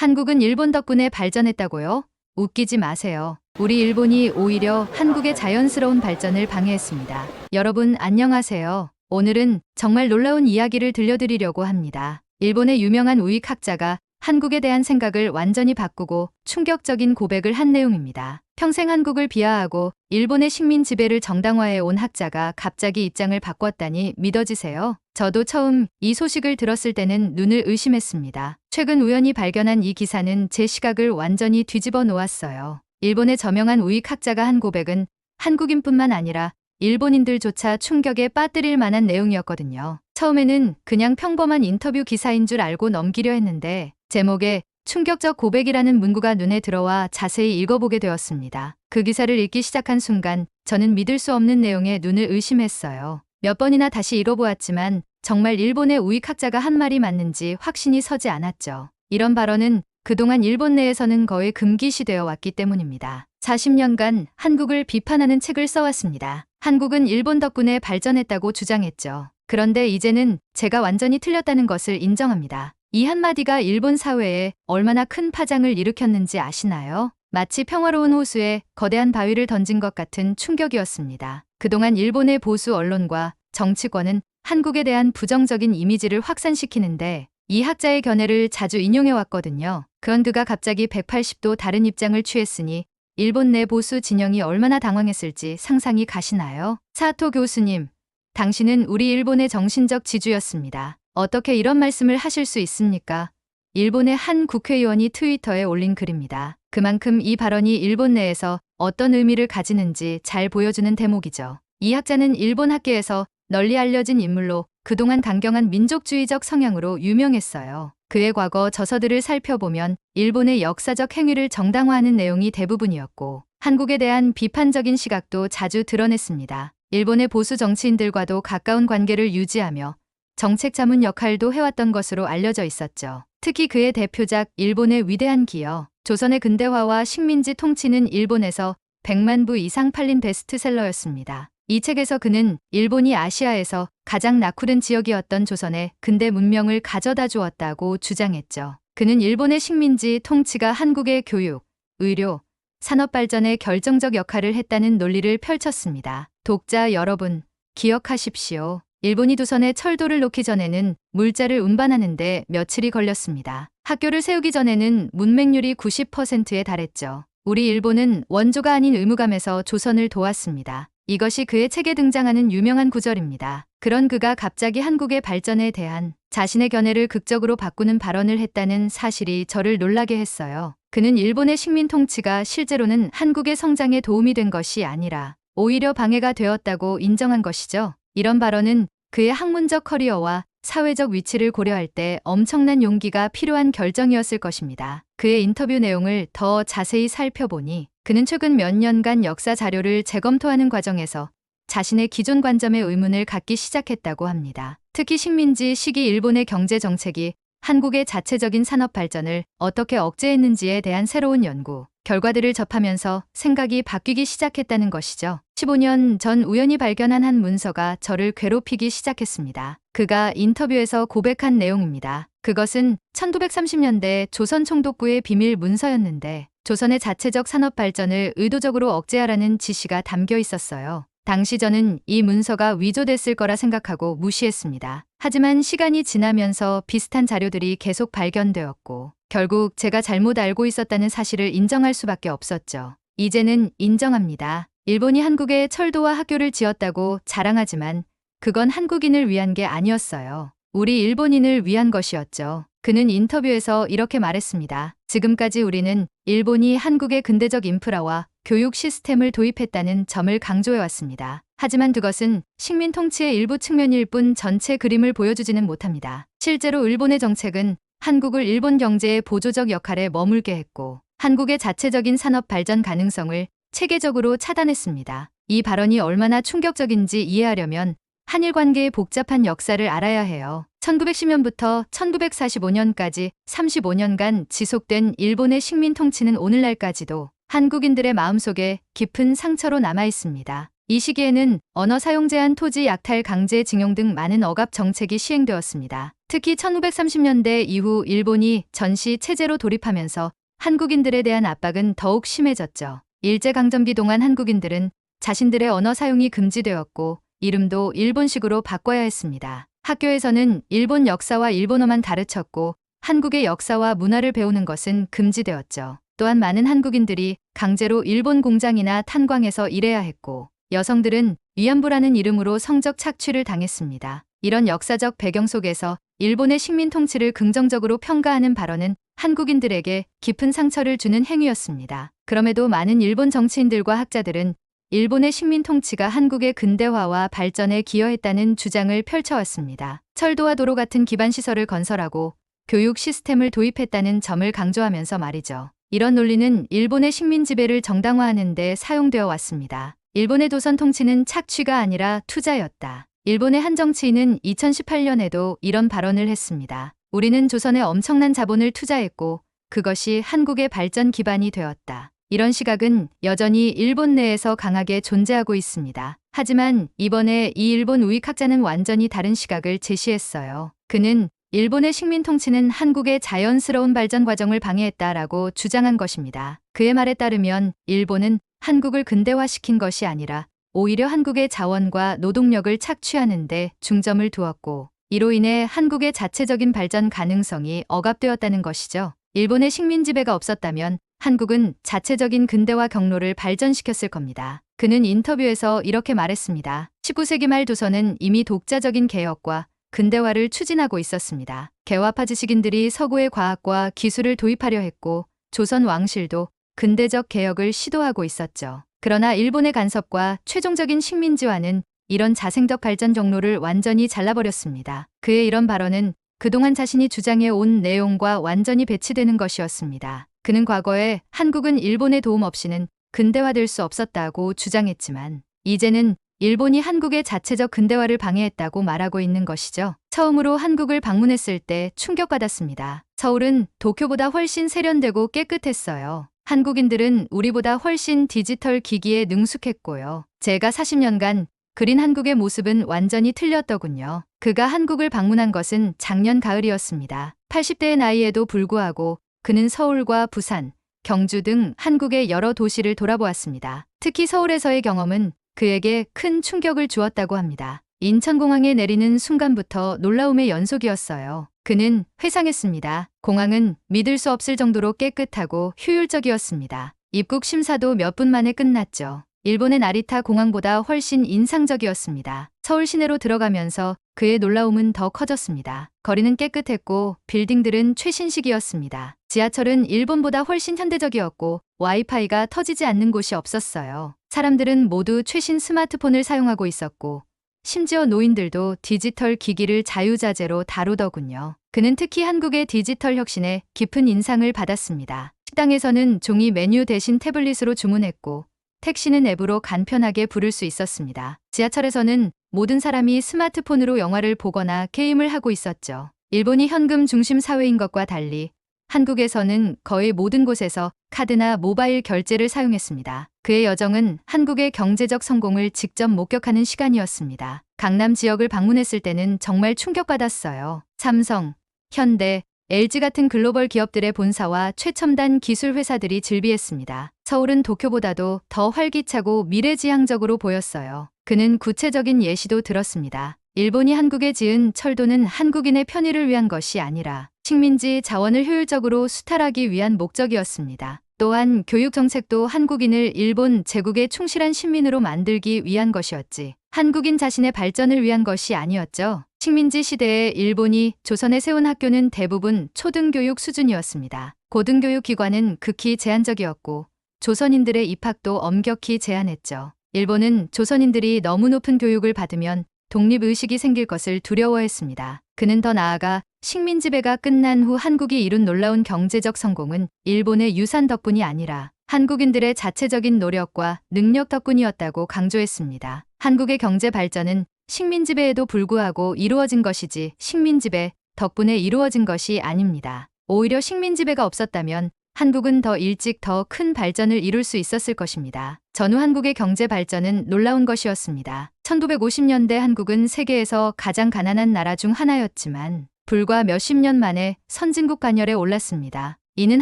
한국은 일본 덕분에 발전했다고요? 웃기지 마세요. 우리 일본이 오히려 한국의 자연스러운 발전을 방해했습니다. 여러분 안녕하세요. 오늘은 정말 놀라운 이야기를 들려드리려고 합니다. 일본의 유명한 우익학자가 한국에 대한 생각을 완전히 바꾸고 충격적인 고백을 한 내용입니다. 평생 한국을 비하하고 일본의 식민 지배를 정당화해 온 학자가 갑자기 입장을 바꿨다니 믿어지세요? 저도 처음 이 소식을 들었을 때는 눈을 의심했습니다. 최근 우연히 발견한 이 기사는 제 시각을 완전히 뒤집어 놓았어요. 일본의 저명한 우익학자가 한 고백은 한국인뿐만 아니라 일본인들조차 충격에 빠뜨릴 만한 내용이었거든요. 처음에는 그냥 평범한 인터뷰 기사인 줄 알고 넘기려 했는데 제목에 충격적 고백이라는 문구가 눈에 들어와 자세히 읽어보게 되었습니다. 그 기사를 읽기 시작한 순간 저는 믿을 수 없는 내용에 눈을 의심했어요. 몇 번이나 다시 읽어보았지만 정말 일본의 우익학자가 한 말이 맞는지 확신이 서지 않았죠. 이런 발언은 그동안 일본 내에서는 거의 금기시되어 왔기 때문입니다. 40년간 한국을 비판하는 책을 써왔습니다. 한국은 일본 덕분에 발전했다고 주장했죠. 그런데 이제는 제가 완전히 틀렸다는 것을 인정합니다. 이 한마디가 일본 사회에 얼마나 큰 파장을 일으켰는지 아시나요? 마치 평화로운 호수에 거대한 바위를 던진 것 같은 충격이었습니다. 그동안 일본의 보수 언론과 정치권은 한국에 대한 부정적인 이미지를 확산시키는데 이 학자의 견해를 자주 인용해왔거든요. 그런 그가 갑자기 180도 다른 입장을 취했으니 일본 내 보수 진영이 얼마나 당황했을지 상상이 가시나요? 사토 교수님, 당신은 우리 일본의 정신적 지주였습니다. 어떻게 이런 말씀을 하실 수 있습니까? 일본의 한 국회의원이 트위터에 올린 글입니다. 그만큼 이 발언이 일본 내에서 어떤 의미를 가지는지 잘 보여주는 대목이죠. 이 학자는 일본 학계에서 널리 알려진 인물로 그동안 강경한 민족주의적 성향으로 유명했어요. 그의 과거 저서들을 살펴보면 일본의 역사적 행위를 정당화하는 내용이 대부분이었고 한국에 대한 비판적인 시각도 자주 드러냈습니다. 일본의 보수 정치인들과도 가까운 관계를 유지하며 정책 자문 역할도 해왔던 것으로 알려져 있었죠. 특히 그의 대표작 일본의 위대한 기여, 조선의 근대화와 식민지 통치는 일본에서 100만 부 이상 팔린 베스트셀러였습니다. 이 책에서 그는 일본이 아시아에서 가장 낙후된 지역이었던 조선에 근대 문명을 가져다 주었다고 주장했죠. 그는 일본의 식민지 통치가 한국의 교육, 의료, 산업 발전에 결정적 역할을 했다는 논리를 펼쳤습니다. 독자 여러분, 기억하십시오. 일본이 조선에 철도를 놓기 전에는 물자를 운반하는데 며칠이 걸렸습니다. 학교를 세우기 전에는 문맹률이 90%에 달했죠. 우리 일본은 원조가 아닌 의무감에서 조선을 도왔습니다. 이것이 그의 책에 등장하는 유명한 구절입니다. 그런 그가 갑자기 한국의 발전에 대한 자신의 견해를 극적으로 바꾸는 발언을 했다는 사실이 저를 놀라게 했어요. 그는 일본의 식민 통치가 실제로는 한국의 성장에 도움이 된 것이 아니라 오히려 방해가 되었다고 인정한 것이죠. 이런 발언은 그의 학문적 커리어와 사회적 위치를 고려할 때 엄청난 용기가 필요한 결정이었을 것입니다. 그의 인터뷰 내용을 더 자세히 살펴보니 그는 최근 몇 년간 역사 자료를 재검토하는 과정에서 자신의 기존 관점에 의문을 갖기 시작했다고 합니다. 특히 식민지 시기 일본의 경제 정책이 한국의 자체적인 산업 발전을 어떻게 억제했는지에 대한 새로운 연구 결과들을 접하면서 생각이 바뀌기 시작했다는 것이죠. 15년 전 우연히 발견한 한 문서가 저를 괴롭히기 시작했습니다. 그가 인터뷰에서 고백한 내용입니다. 그것은 1930년대 조선 총독부의 비밀 문서였는데 조선의 자체적 산업 발전을 의도적으로 억제하라는 지시가 담겨 있었어요. 당시 저는 이 문서가 위조됐을 거라 생각하고 무시했습니다. 하지만 시간이 지나면서 비슷한 자료들이 계속 발견되었고 결국 제가 잘못 알고 있었다는 사실을 인정할 수밖에 없었죠. 이제는 인정합니다. 일본이 한국에 철도와 학교를 지었다고 자랑하지만 그건 한국인을 위한 게 아니었어요. 우리 일본인을 위한 것이었죠. 그는 인터뷰에서 이렇게 말했습니다. 지금까지 우리는 일본이 한국의 근대적 인프라와 교육 시스템을 도입했다는 점을 강조해왔습니다. 하지만 그것은 식민 통치의 일부 측면일 뿐 전체 그림을 보여주지는 못합니다. 실제로 일본의 정책은 한국을 일본 경제의 보조적 역할에 머물게 했고 한국의 자체적인 산업 발전 가능성을 체계적으로 차단했습니다. 이 발언이 얼마나 충격적인지 이해하려면 한일 관계의 복잡한 역사를 알아야 해요. 1910년부터 1945년까지 35년간 지속된 일본의 식민 통치는 오늘날까지도 한국인들의 마음속에 깊은 상처로 남아 있습니다. 이 시기에는 언어 사용 제한, 토지 약탈, 강제징용 등 많은 억압 정책이 시행되었습니다. 특히 1930년대 이후 일본이 전시 체제로 돌입하면서 한국인들에 대한 압박은 더욱 심해졌죠. 일제강점기 동안 한국인들은 자신들의 언어 사용이 금지되었고 이름도 일본식으로 바꿔야 했습니다. 학교에서는 일본 역사와 일본어만 가르쳤고 한국의 역사와 문화를 배우는 것은 금지되었죠. 또한 많은 한국인들이 강제로 일본 공장이나 탄광에서 일해야 했고 여성들은 위안부라는 이름으로 성적 착취를 당했습니다. 이런 역사적 배경 속에서 일본의 식민 통치를 긍정적으로 평가하는 발언은 한국인들에게 깊은 상처를 주는 행위였습니다. 그럼에도 많은 일본 정치인들과 학자들은 일본의 식민 통치가 한국의 근대화와 발전에 기여했다는 주장을 펼쳐왔습니다. 철도와 도로 같은 기반 시설을 건설하고 교육 시스템을 도입했다는 점을 강조하면서 말이죠. 이런 논리는 일본의 식민 지배를 정당화하는 데 사용되어 왔습니다. 일본의 도선 통치는 착취가 아니라 투자였다. 일본의 한 정치인은 2018년에도 이런 발언을 했습니다. 우리는 조선에 엄청난 자본을 투자했고 그것이 한국의 발전 기반이 되었다. 이런 시각은 여전히 일본 내에서 강하게 존재하고 있습니다. 하지만 이번에 이 일본 우익학자는 완전히 다른 시각을 제시했어요. 그는 일본의 식민 통치는 한국의 자연스러운 발전 과정을 방해했다라고 주장한 것입니다. 그의 말에 따르면 일본은 한국을 근대화시킨 것이 아니라 오히려 한국의 자원과 노동력을 착취하는 데 중점을 두었고 이로 인해 한국의 자체적인 발전 가능성이 억압되었다는 것이죠. 일본의 식민 지배가 없었다면 한국은 자체적인 근대화 경로를 발전시켰을 겁니다. 그는 인터뷰에서 이렇게 말했습니다. 19세기 말 조선은 이미 독자적인 개혁과 근대화를 추진하고 있었습니다. 개화파 지식인들이 서구의 과학과 기술을 도입하려 했고 조선 왕실도 근대적 개혁을 시도하고 있었죠. 그러나 일본의 간섭과 최종적인 식민지화는 이런 자생적 발전 경로를 완전히 잘라버렸습니다. 그의 이런 발언은 그동안 자신이 주장해 온 내용과 완전히 배치되는 것이었습니다. 그는 과거에 한국은 일본의 도움 없이는 근대화될 수 없었다고 주장했지만 이제는 일본이 한국의 자체적 근대화를 방해했다고 말하고 있는 것이죠. 처음으로 한국을 방문했을 때 충격받았습니다. 서울은 도쿄보다 훨씬 세련되고 깨끗했어요. 한국인들은 우리보다 훨씬 디지털 기기에 능숙했고요. 제가 40년간 그린 한국의 모습은 완전히 틀렸더군요. 그가 한국을 방문한 것은 작년 가을이었습니다. 80대의 나이에도 불구하고 그는 서울과 부산, 경주 등 한국의 여러 도시를 돌아보았습니다. 특히 서울에서의 경험은 그에게 큰 충격을 주었다고 합니다. 인천공항에 내리는 순간부터 놀라움의 연속이었어요. 그는 회상했습니다. 공항은 믿을 수 없을 정도로 깨끗하고 효율적이었습니다. 입국 심사도 몇 분 만에 끝났죠. 일본의 나리타 공항보다 훨씬 인상적이었습니다. 서울 시내로 들어가면서 그의 놀라움은 더 커졌습니다. 거리는 깨끗했고 빌딩들은 최신식이었습니다. 지하철은 일본보다 훨씬 현대적이었고 와이파이가 터지지 않는 곳이 없었어요. 사람들은 모두 최신 스마트폰을 사용하고 있었고 심지어 노인들도 디지털 기기를 자유자재로 다루더군요. 그는 특히 한국의 디지털 혁신에 깊은 인상을 받았습니다. 식당에서는 종이 메뉴 대신 태블릿으로 주문했고 택시는 앱으로 간편하게 부를 수 있었습니다. 지하철에서는 모든 사람이 스마트폰으로 영화를 보거나 게임을 하고 있었죠. 일본이 현금 중심 사회인 것과 달리 한국에서는 거의 모든 곳에서 카드나 모바일 결제를 사용했습니다. 그의 여정은 한국의 경제적 성공을 직접 목격하는 시간이었습니다. 강남 지역을 방문했을 때는 정말 충격받았어요. 삼성, 현대, LG 같은 글로벌 기업들의 본사와 최첨단 기술 회사들이 즐비했습니다. 서울은 도쿄보다도 더 활기차고 미래지향적으로 보였어요. 그는 구체적인 예시도 들었습니다. 일본이 한국에 지은 철도는 한국인의 편의를 위한 것이 아니라 식민지 자원을 효율적으로 수탈하기 위한 목적이었습니다. 또한 교육 정책도 한국인을 일본 제국의 충실한 시민으로 만들기 위한 것이었지 한국인 자신의 발전을 위한 것이 아니었죠. 식민지 시대에 일본이 조선에 세운 학교는 대부분 초등교육 수준이었습니다. 고등교육 기관은 극히 제한적이었고 조선인들의 입학도 엄격히 제한했죠. 일본은 조선인들이 너무 높은 교육을 받으면 독립의식이 생길 것을 두려워했습니다. 그는 더 나아가 식민 지배가 끝난 후 한국이 이룬 놀라운 경제적 성공은 일본의 유산 덕분이 아니라 한국인들의 자체적인 노력과 능력 덕분이었다고 강조했습니다. 한국의 경제 발전은 식민 지배에도 불구하고 이루어진 것이지 식민 지배 덕분에 이루어진 것이 아닙니다. 오히려 식민 지배가 없었다면 한국은 더 일찍 더 큰 발전을 이룰 수 있었을 것입니다. 전후 한국의 경제 발전은 놀라운 것이었습니다. 1950년대 한국은 세계에서 가장 가난한 나라 중 하나였지만 불과 몇십 년 만에 선진국 반열에 올랐습니다. 이는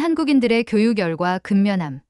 한국인들의 교육열과 근면함,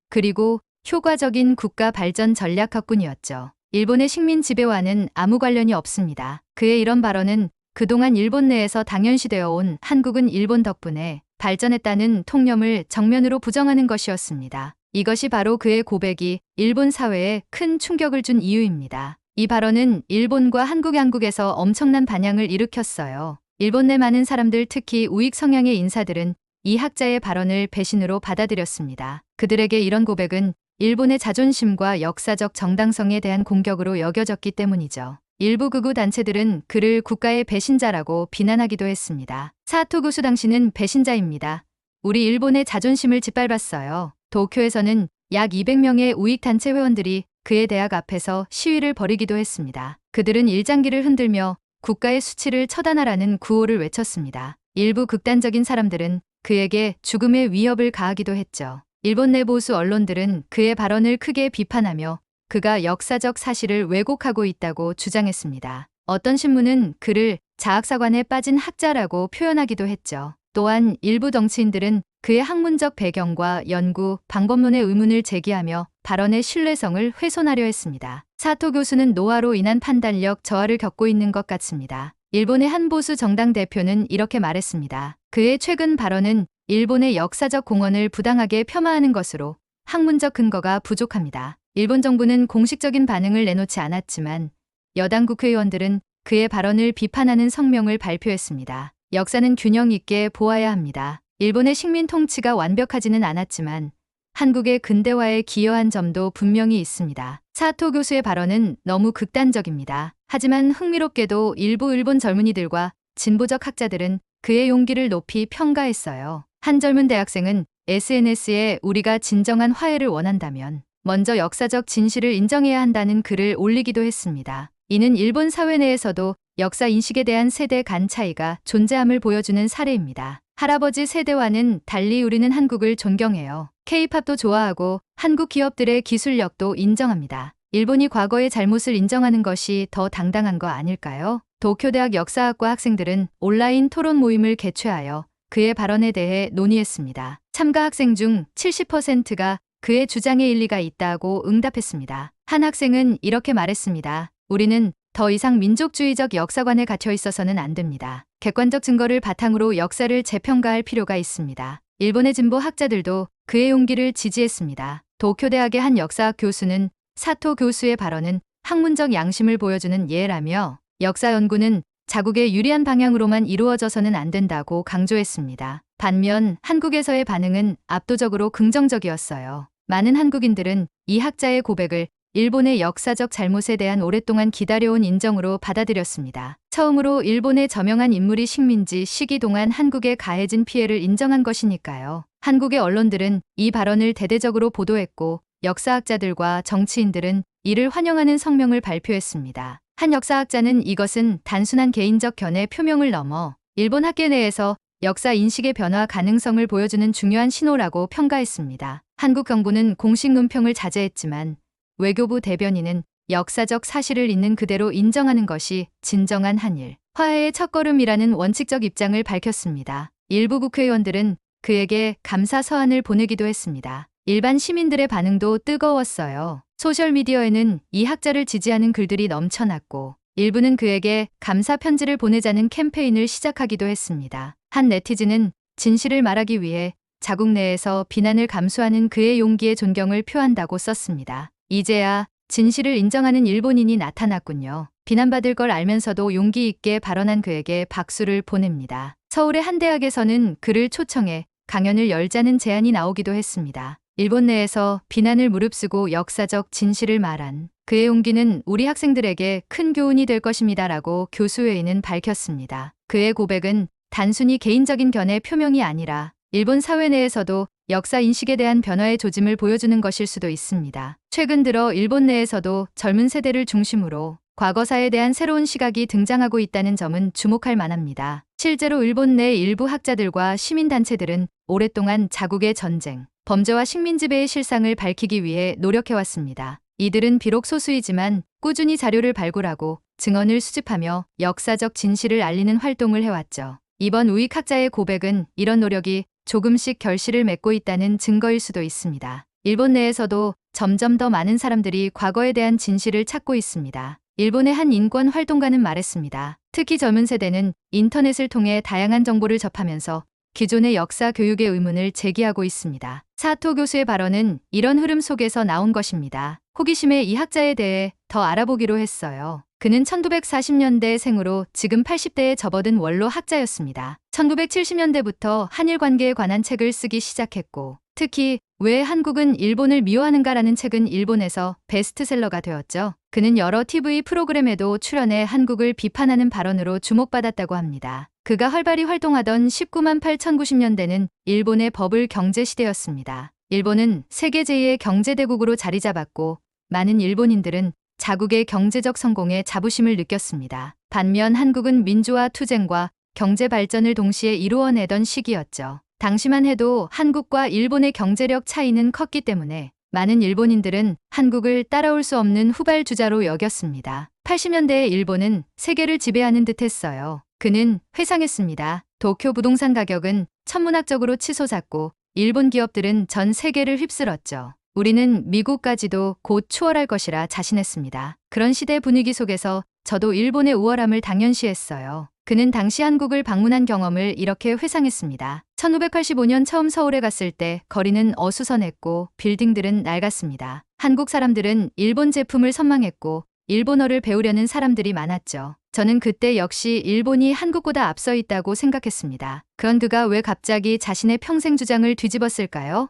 그리고 효과적인 국가 발전 전략 덕분이었죠. 일본의 식민 지배와는 아무 관련이 없습니다. 그의 이런 발언은 그동안 일본 내에서 당연시되어 온 한국은 일본 덕분에 발전했다는 통념을 정면으로 부정하는 것이었습니다. 이것이 바로 그의 고백이 일본 사회에 큰 충격을 준 이유입니다. 이 발언은 일본과 한국 양국에서 엄청난 반향을 일으켰어요. 일본 내 많은 사람들, 특히 우익 성향의 인사들은 이 학자의 발언을 배신으로 받아들였습니다. 그들에게 이런 고백은 일본의 자존심과 역사적 정당성에 대한 공격으로 여겨졌기 때문이죠. 일부 극우 단체들은 그를 국가의 배신자라고 비난하기도 했습니다. 사토 교수 당신은 배신자입니다. 우리 일본의 자존심을 짓밟았어요. 도쿄에서는 약 200명의 우익 단체 회원들이 그의 대학 앞에서 시위를 벌이기도 했습니다. 그들은 일장기를 흔들며 국가의 수치를 처단하라는 구호를 외쳤습니다. 일부 극단적인 사람들은 그에게 죽음의 위협을 가하기도 했죠. 일본 내 보수 언론들은 그의 발언을 크게 비판하며 그가 역사적 사실을 왜곡하고 있다고 주장했습니다. 어떤 신문은 그를 자학사관에 빠진 학자라고 표현하기도 했죠. 또한 일부 정치인들은 그의 학문적 배경과 연구, 방법론의 의문을 제기하며 발언의 신뢰성을 훼손하려 했습니다. 사토 교수는 노화로 인한 판단력 저하를 겪고 있는 것 같습니다. 일본의 한 보수 정당 대표는 이렇게 말했습니다. 그의 최근 발언은 일본의 역사적 공헌을 부당하게 폄하하는 것으로 학문적 근거가 부족합니다. 일본 정부는 공식적인 반응을 내놓지 않았지만 여당 국회의원들은 그의 발언을 비판하는 성명을 발표했습니다. 역사는 균형 있게 보아야 합니다. 일본의 식민 통치가 완벽하지는 않았지만 한국의 근대화에 기여한 점도 분명히 있습니다. 사토 교수의 발언은 너무 극단적입니다. 하지만 흥미롭게도 일부 일본 젊은이들과 진보적 학자들은 그의 용기를 높이 평가했어요. 한 젊은 대학생은 SNS에 우리가 진정한 화해를 원한다면 먼저 역사적 진실을 인정해야 한다는 글을 올리기도 했습니다. 이는 일본 사회 내에서도 역사 인식에 대한 세대 간 차이가 존재함을 보여주는 사례입니다. 할아버지 세대와는 달리 우리는 한국을 존경해요. K-팝도 좋아하고 한국 기업들의 기술력도 인정합니다. 일본이 과거의 잘못을 인정하는 것이 더 당당한 거 아닐까요? 도쿄대학 역사학과 학생들은 온라인 토론 모임을 개최하여 그의 발언에 대해 논의했습니다. 참가 학생 중 70%가 그의 주장에 일리가 있다고 응답했습니다. 한 학생은 이렇게 말했습니다. 우리는 더 이상 민족주의적 역사관에 갇혀 있어서는 안 됩니다. 객관적 증거를 바탕으로 역사를 재평가할 필요가 있습니다. 일본의 진보 학자들도 그의 용기를 지지했습니다. 도쿄대학의 한 역사학 교수는 사토 교수의 발언은 학문적 양심을 보여주는 예라며 역사 연구는 자국에 유리한 방향으로만 이루어져서는 안 된다고 강조했습니다. 반면 한국에서의 반응은 압도적으로 긍정적이었어요. 많은 한국인들은 이 학자의 고백을 일본의 역사적 잘못에 대한 오랫동안 기다려온 인정으로 받아들였습니다. 처음으로 일본의 저명한 인물이 식민지 시기 동안 한국에 가해진 피해를 인정한 것이니까요. 한국의 언론들은 이 발언을 대대적으로 보도했고 역사학자들과 정치인들은 이를 환영하는 성명을 발표했습니다. 한 역사학자는 이것은 단순한 개인적 견해 표명을 넘어 일본 학계 내에서 역사 인식의 변화 가능성을 보여주는 중요한 신호라고 평가했습니다. 한국 정부는 공식 논평을 자제했지만 외교부 대변인은 역사적 사실을 있는 그대로 인정하는 것이 진정한 한일, 화해의 첫걸음이라는 원칙적 입장을 밝혔습니다. 일부 국회의원들은 그에게 감사 서한을 보내기도 했습니다. 일반 시민들의 반응도 뜨거웠어요. 소셜미디어에는 이 학자를 지지하는 글들이 넘쳐났고 일부는 그에게 감사 편지를 보내자는 캠페인을 시작하기도 했습니다. 한 네티즌은 진실을 말하기 위해 자국 내에서 비난을 감수하는 그의 용기에 존경을 표한다고 썼습니다. 이제야 진실을 인정하는 일본인이 나타났군요. 비난받을 걸 알면서도 용기 있게 발언한 그에게 박수를 보냅니다. 서울의 한 대학에서는 그를 초청해 강연을 열자는 제안이 나오기도 했습니다. 일본 내에서 비난을 무릅쓰고 역사적 진실을 말한 그의 용기는 우리 학생들에게 큰 교훈이 될 것입니다라고 교수회의는 밝혔습니다. 그의 고백은 단순히 개인적인 견해 표명이 아니라 일본 사회 내에서도 역사 인식에 대한 변화의 조짐을 보여주는 것일 수도 있습니다. 최근 들어 일본 내에서도 젊은 세대를 중심으로 과거사에 대한 새로운 시각이 등장하고 있다는 점은 주목할 만합니다. 실제로 일본 내 일부 학자들과 시민단체들은 오랫동안 자국의 전쟁, 범죄와 식민지배의 실상을 밝히기 위해 노력해왔습니다. 이들은 비록 소수이지만 꾸준히 자료를 발굴하고 증언을 수집하며 역사적 진실을 알리는 활동을 해왔죠. 이번 우익학자의 고백은 이런 노력이 조금씩 결실을 맺고 있다는 증거일 수도 있습니다. 일본 내에서도 점점 더 많은 사람들이 과거에 대한 진실을 찾고 있습니다. 일본의 한 인권 활동가는 말했습니다. 특히 젊은 세대는 인터넷을 통해 다양한 정보를 접하면서 기존의 역사 교육의 의문을 제기하고 있습니다. 사토 교수의 발언은 이런 흐름 속에서 나온 것입니다. 호기심에 이 학자에 대해 더 알아보기로 했어요. 그는 1940년대 생으로 지금 80대에 접어든 원로 학자였습니다. 1970년대부터 한일 관계에 관한 책을 쓰기 시작했고, 특히 왜 한국은 일본을 미워하는가라는 책은 일본에서 베스트셀러가 되었죠. 그는 여러 TV 프로그램에도 출연해 한국을 비판하는 발언으로 주목받았다고 합니다. 그가 활발히 활동하던 19만 8,090년대는 일본의 버블 경제 시대였습니다. 일본은 세계 제2의 경제대국으로 자리 잡았고, 많은 일본인들은 자국의 경제적 성공에 자부심을 느꼈습니다. 반면 한국은 민주화 투쟁과 경제 발전을 동시에 이루어내던 시기였죠. 당시만 해도 한국과 일본의 경제력 차이는 컸기 때문에 많은 일본인들은 한국을 따라올 수 없는 후발주자로 여겼습니다. 80년대에 일본은 세계를 지배하는 듯했어요. 그는 회상했습니다. 도쿄 부동산 가격은 천문학적으로 치솟았고 일본 기업들은 전 세계를 휩쓸었죠. 우리는 미국까지도 곧 추월할 것이라 자신했습니다. 그런 시대 분위기 속에서 저도 일본의 우월함을 당연시했어요. 그는 당시 한국을 방문한 경험을 이렇게 회상했습니다. 1985년 처음 서울에 갔을 때 거리는 어수선했고 빌딩들은 낡았습니다. 한국 사람들은 일본 제품을 선망했고 일본어를 배우려는 사람들이 많았죠. 저는 그때 역시 일본이 한국보다 앞서 있다고 생각했습니다. 그런 그가 왜 갑자기 자신의 평생 주장을 뒤집었을까요?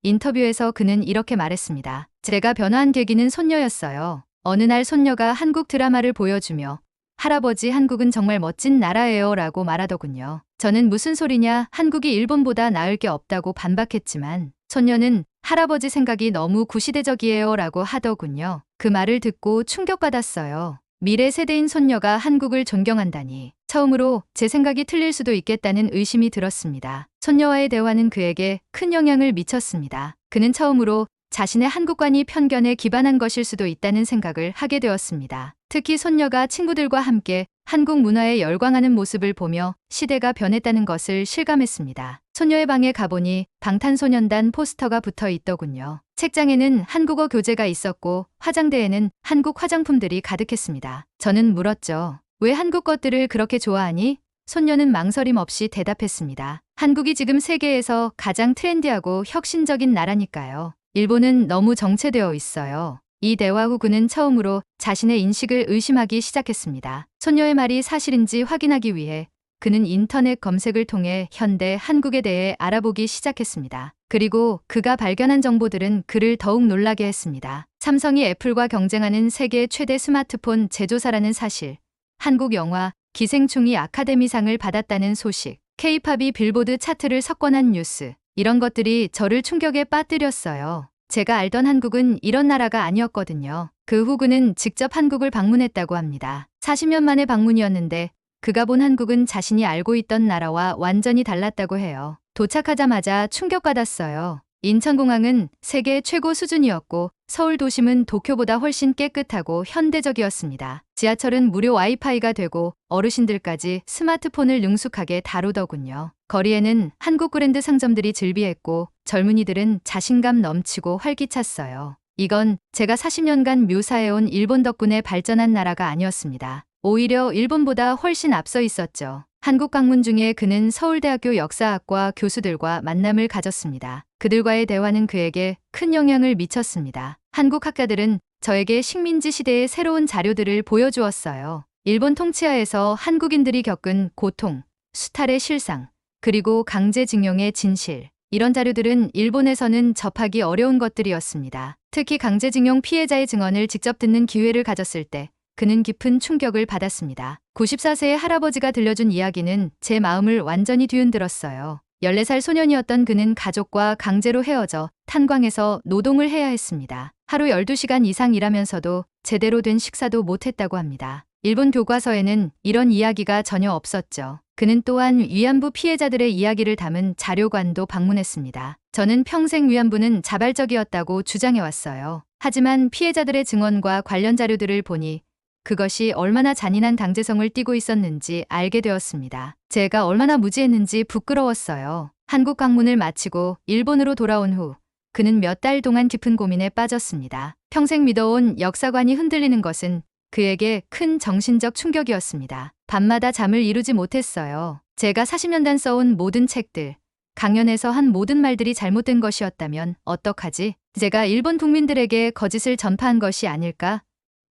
인터뷰에서 그는 이렇게 말했습니다. 제가 변화한 계기는 손녀였어요. 어느 날 손녀가 한국 드라마를 보여주며 할아버지 한국은 정말 멋진 나라예요 라고 말하더군요. 저는 무슨 소리냐 한국이 일본보다 나을 게 없다고 반박했지만 손녀는 할아버지 생각이 너무 구시대적이에요 라고 하더군요. 그 말을 듣고 충격받았어요. 미래 세대인 손녀가 한국을 존경한다니. 처음으로 제 생각이 틀릴 수도 있겠다는 의심이 들었습니다. 손녀와의 대화는 그에게 큰 영향을 미쳤습니다. 그는 처음으로 자신의 한국관이 편견에 기반한 것일 수도 있다는 생각을 하게 되었습니다. 특히 손녀가 친구들과 함께 한국 문화에 열광하는 모습을 보며 시대가 변했다는 것을 실감했습니다. 손녀의 방에 가보니 방탄소년단 포스터가 붙어 있더군요. 책장에는 한국어 교재가 있었고 화장대에는 한국 화장품들이 가득했습니다. 저는 물었죠. 왜 한국 것들을 그렇게 좋아하니? 손녀는 망설임 없이 대답했습니다. 한국이 지금 세계에서 가장 트렌디하고 혁신적인 나라니까요. 일본은 너무 정체되어 있어요. 이 대화 후 그는 처음으로 자신의 인식을 의심하기 시작했습니다. 손녀의 말이 사실인지 확인하기 위해 그는 인터넷 검색을 통해 현대 한국에 대해 알아보기 시작했습니다. 그리고 그가 발견한 정보들은 그를 더욱 놀라게 했습니다. 삼성이 애플과 경쟁하는 세계 최대 스마트폰 제조사라는 사실, 한국 영화 기생충이 아카데미상을 받았다는 소식, K-팝이 빌보드 차트를 석권한 뉴스, 이런 것들이 저를 충격에 빠뜨렸어요. 제가 알던 한국은 이런 나라가 아니었거든요. 그 후 그는 직접 한국을 방문했다고 합니다. 40년 만의 방문이었는데 그가 본 한국은 자신이 알고 있던 나라와 완전히 달랐다고 해요. 도착하자마자 충격받았어요. 인천공항은 세계 최고 수준이었고 서울 도심은 도쿄보다 훨씬 깨끗하고 현대적이었습니다. 지하철은 무료 와이파이가 되고 어르신들까지 스마트폰을 능숙하게 다루더군요. 거리에는 한국 브랜드 상점들이 즐비했고 젊은이들은 자신감 넘치고 활기찼어요. 이건 제가 40년간 묘사해온 일본 덕분에 발전한 나라가 아니었습니다. 오히려 일본보다 훨씬 앞서 있었죠. 한국 방문 중에 그는 서울대학교 역사학과 교수들과 만남을 가졌습니다. 그들과의 대화는 그에게 큰 영향을 미쳤습니다. 한국 학자들은 저에게 식민지 시대의 새로운 자료들을 보여주었어요. 일본 통치하에서 한국인들이 겪은 고통, 수탈의 실상, 그리고 강제징용의 진실. 이런 자료들은 일본에서는 접하기 어려운 것들이었습니다. 특히 강제징용 피해자의 증언을 직접 듣는 기회를 가졌을 때 그는 깊은 충격을 받았습니다. 94세의 할아버지가 들려준 이야기는 제 마음을 완전히 뒤흔들었어요. 14살 소년이었던 그는 가족과 강제로 헤어져 탄광에서 노동을 해야 했습니다. 하루 12시간 이상 일하면서도 제대로 된 식사도 못했다고 합니다. 일본 교과서에는 이런 이야기가 전혀 없었죠. 그는 또한 위안부 피해자들의 이야기를 담은 자료관도 방문했습니다. 저는 평생 위안부는 자발적이었다고 주장해왔어요. 하지만 피해자들의 증언과 관련 자료들을 보니 그것이 얼마나 잔인한 강제성을 띠고 있었는지 알게 되었습니다. 제가 얼마나 무지했는지 부끄러웠어요. 한국 방문을 마치고 일본으로 돌아온 후 그는 몇 달 동안 깊은 고민에 빠졌습니다. 평생 믿어온 역사관이 흔들리는 것은 그에게 큰 정신적 충격이었습니다. 밤마다 잠을 이루지 못했어요. 제가 40년간 써온 모든 책들, 강연에서 한 모든 말들이 잘못된 것이었다면 어떡하지? 제가 일본 국민들에게 거짓을 전파한 것이 아닐까?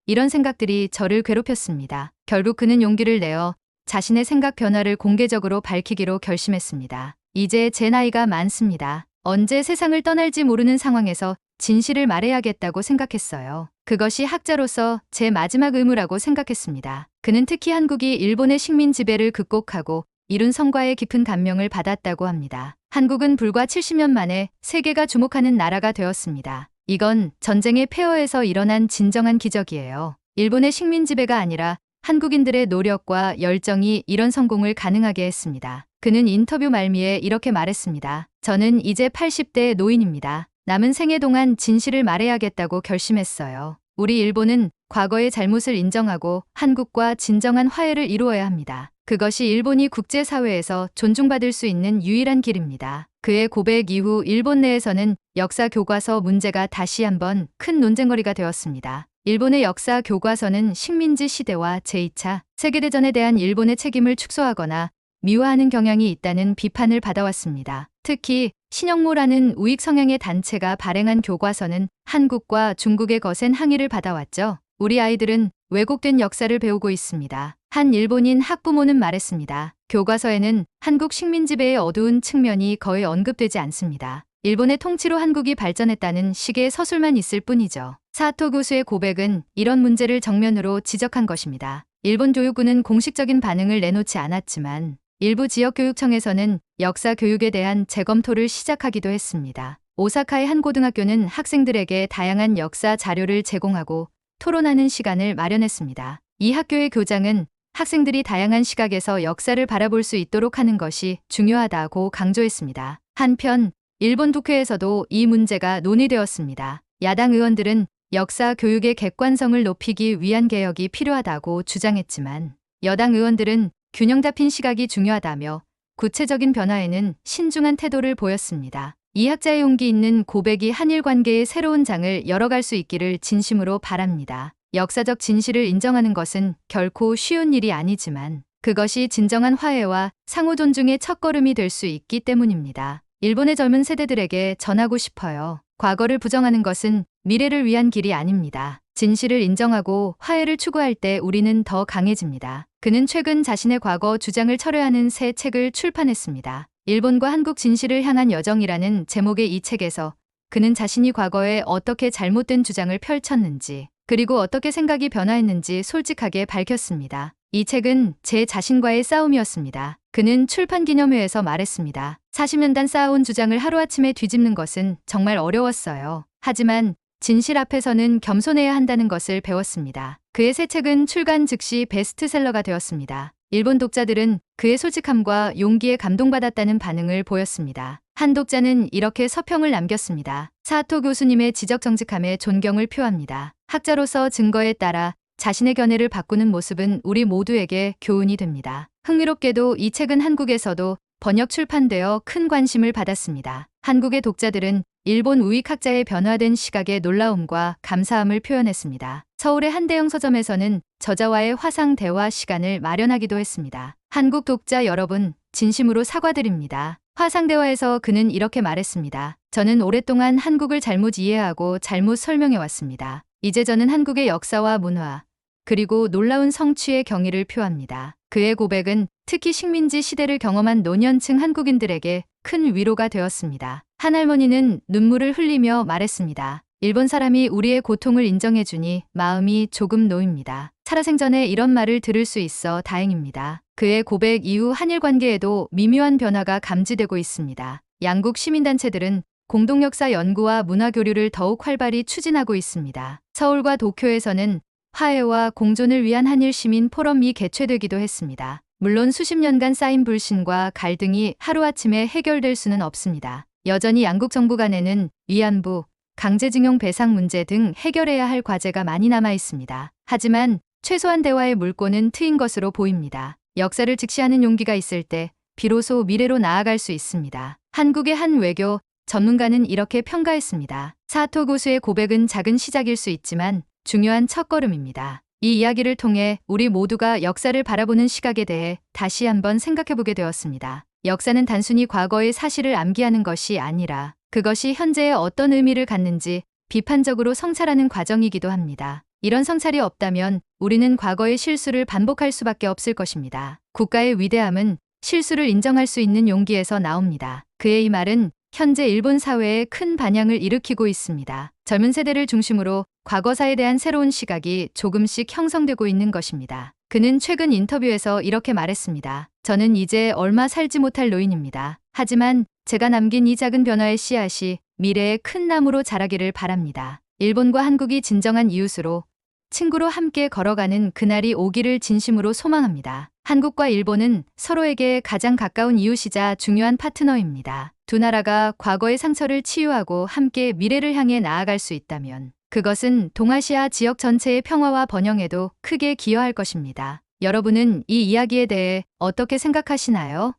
이런 생각들이 저를 괴롭혔습니다. 결국 그는 용기를 내어 자신의 생각 변화를 공개적으로 밝히기로 결심했습니다. 이제 제 나이가 많습니다. 언제 세상을 떠날지 모르는 상황에서 진실을 말해야겠다고 생각했어요. 그것이 학자로서 제 마지막 의무라고 생각했습니다. 그는 특히 한국이 일본의 식민 지배를 극복하고 이룬 성과에 깊은 감명을 받았다고 합니다. 한국은 불과 70년 만에 세계가 주목하는 나라가 되었습니다. 이건 전쟁의 폐허에서 일어난 진정한 기적이에요. 일본의 식민 지배가 아니라 한국인들의 노력과 열정이 이런 성공을 가능하게 했습니다. 그는 인터뷰 말미에 이렇게 말했습니다. 저는 이제 80대 노인입니다. 남은 생애 동안 진실을 말해야겠다고 결심했어요. 우리 일본은 과거의 잘못을 인정하고 한국과 진정한 화해를 이루어야 합니다. 그것이 일본이 국제사회에서 존중받을 수 있는 유일한 길입니다. 그의 고백 이후 일본 내에서는 역사 교과서 문제가 다시 한번 큰 논쟁거리가 되었습니다. 일본의 역사 교과서는 식민지 시대와 제2차 세계대전에 대한 일본의 책임을 축소하거나 미화하는 경향이 있다는 비판을 받아왔습니다. 특히 신영모라는 우익 성향의 단체가 발행한 교과서는 한국과 중국의 거센 항의를 받아왔죠. 우리 아이들은 왜곡된 역사를 배우고 있습니다. 한 일본인 학부모는 말했습니다. 교과서에는 한국 식민지배의 어두운 측면이 거의 언급되지 않습니다. 일본의 통치로 한국이 발전했다는 식의 서술만 있을 뿐이죠. 사토 교수의 고백은 이런 문제를 정면으로 지적한 것입니다. 일본 교육부는 공식적인 반응을 내놓지 않았지만 일부 지역교육청에서는 역사 교육에 대한 재검토를 시작하기도 했습니다. 오사카의 한 고등학교는 학생들에게 다양한 역사 자료를 제공하고 토론하는 시간을 마련했습니다. 이 학교의 교장은 학생들이 다양한 시각에서 역사를 바라볼 수 있도록 하는 것이 중요하다고 강조했습니다. 한편 일본 국회에서도 이 문제가 논의되었습니다. 야당 의원들은 역사 교육의 객관성을 높이기 위한 개혁이 필요하다고 주장했지만 여당 의원들은 균형 잡힌 시각이 중요하다며 구체적인 변화에는 신중한 태도를 보였습니다. 이 학자의 용기 있는 고백이 한일 관계의 새로운 장을 열어갈 수 있기를 진심으로 바랍니다. 역사적 진실을 인정하는 것은 결코 쉬운 일이 아니지만 그것이 진정한 화해와 상호 존중의 첫걸음이 될 수 있기 때문입니다. 일본의 젊은 세대들에게 전하고 싶어요. 과거를 부정하는 것은 미래를 위한 길이 아닙니다. 진실을 인정하고 화해를 추구할 때 우리는 더 강해집니다. 그는 최근 자신의 과거 주장을 철회하는 새 책을 출판했습니다. 일본과 한국 진실을 향한 여정이라는 제목의 이 책에서 그는 자신이 과거에 어떻게 잘못된 주장을 펼쳤는지 그리고 어떻게 생각이 변화했는지 솔직하게 밝혔습니다. 이 책은 제 자신과의 싸움이었습니다. 그는 출판 기념회에서 말했습니다. 40년간 쌓아온 주장을 하루아침에 뒤집는 것은 정말 어려웠어요. 하지만 진실 앞에서는 겸손해야 한다는 것을 배웠습니다. 그의 새 책은 출간 즉시 베스트셀러가 되었습니다. 일본 독자들은 그의 솔직함과 용기에 감동받았다는 반응을 보였습니다. 한 독자는 이렇게 서평을 남겼습니다. 사토 교수님의 지적정직함에 존경을 표합니다. 학자로서 증거에 따라 자신의 견해를 바꾸는 모습은 우리 모두에게 교훈이 됩니다. 흥미롭게도 이 책은 한국에서도 번역 출판되어 큰 관심을 받았습니다. 한국의 독자들은 일본 우익학자의 변화된 시각에 놀라움과 감사함을 표현했습니다. 서울의 한 대형 서점에서는 저자와의 화상 대화 시간을 마련하기도 했습니다. 한국 독자 여러분, 진심으로 사과드립니다. 화상 대화에서 그는 이렇게 말했습니다. 저는 오랫동안 한국을 잘못 이해하고 잘못 설명해 왔습니다. 이제 저는 한국의 역사와 문화, 그리고 놀라운 성취의 경의를 표합니다. 그의 고백은 특히 식민지 시대를 경험한 노년층 한국인들에게 큰 위로가 되었습니다. 한 할머니는 눈물을 흘리며 말했습니다. 일본 사람이 우리의 고통을 인정해주니 마음이 조금 놓입니다. 살아생전에 이런 말을 들을 수 있어 다행입니다. 그의 고백 이후 한일 관계에도 미묘한 변화가 감지되고 있습니다. 양국 시민단체들은 공동역사 연구와 문화교류를 더욱 활발히 추진하고 있습니다. 서울과 도쿄에서는 화해와 공존을 위한 한일 시민 포럼이 개최되기도 했습니다. 물론 수십 년간 쌓인 불신과 갈등이 하루아침에 해결될 수는 없습니다. 여전히 양국 정부 간에는 위안부, 강제징용 배상 문제 등 해결해야 할 과제가 많이 남아 있습니다. 하지만 최소한 대화의 물꼬는 트인 것으로 보입니다. 역사를 직시하는 용기가 있을 때 비로소 미래로 나아갈 수 있습니다. 한국의 한 외교 전문가는 이렇게 평가했습니다. 사토 고수의 고백은 작은 시작일 수 있지만 중요한 첫걸음입니다. 이 이야기를 통해 우리 모두가 역사를 바라보는 시각에 대해 다시 한번 생각해보게 되었습니다. 역사는 단순히 과거의 사실을 암기하는 것이 아니라 그것이 현재에 어떤 의미를 갖는지 비판적으로 성찰하는 과정이기도 합니다. 이런 성찰이 없다면 우리는 과거의 실수를 반복할 수밖에 없을 것입니다. 국가의 위대함은 실수를 인정할 수 있는 용기에서 나옵니다. 그의 이 말은 현재 일본 사회에 큰 반향을 일으키고 있습니다. 젊은 세대를 중심으로 과거사에 대한 새로운 시각이 조금씩 형성되고 있는 것입니다. 그는 최근 인터뷰에서 이렇게 말했습니다. 저는 이제 얼마 살지 못할 노인입니다. 하지만 제가 남긴 이 작은 변화의 씨앗이 미래의 큰 나무로 자라기를 바랍니다. 일본과 한국이 진정한 이웃으로 친구로 함께 걸어가는 그날이 오기를 진심으로 소망합니다. 한국과 일본은 서로에게 가장 가까운 이웃이자 중요한 파트너입니다. 두 나라가 과거의 상처를 치유하고 함께 미래를 향해 나아갈 수 있다면 그것은 동아시아 지역 전체의 평화와 번영에도 크게 기여할 것입니다. 여러분은 이 이야기에 대해 어떻게 생각하시나요?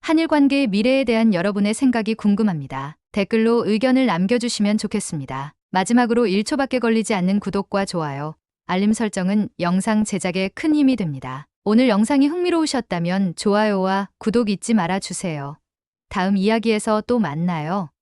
한일 관계의 미래에 대한 여러분의 생각이 궁금합니다. 댓글로 의견을 남겨주시면 좋겠습니다. 마지막으로 1초밖에 걸리지 않는 구독과 좋아요, 알림 설정은 영상 제작에 큰 힘이 됩니다. 오늘 영상이 흥미로우셨다면 좋아요와 구독 잊지 말아 주세요. 다음 이야기에서 또 만나요.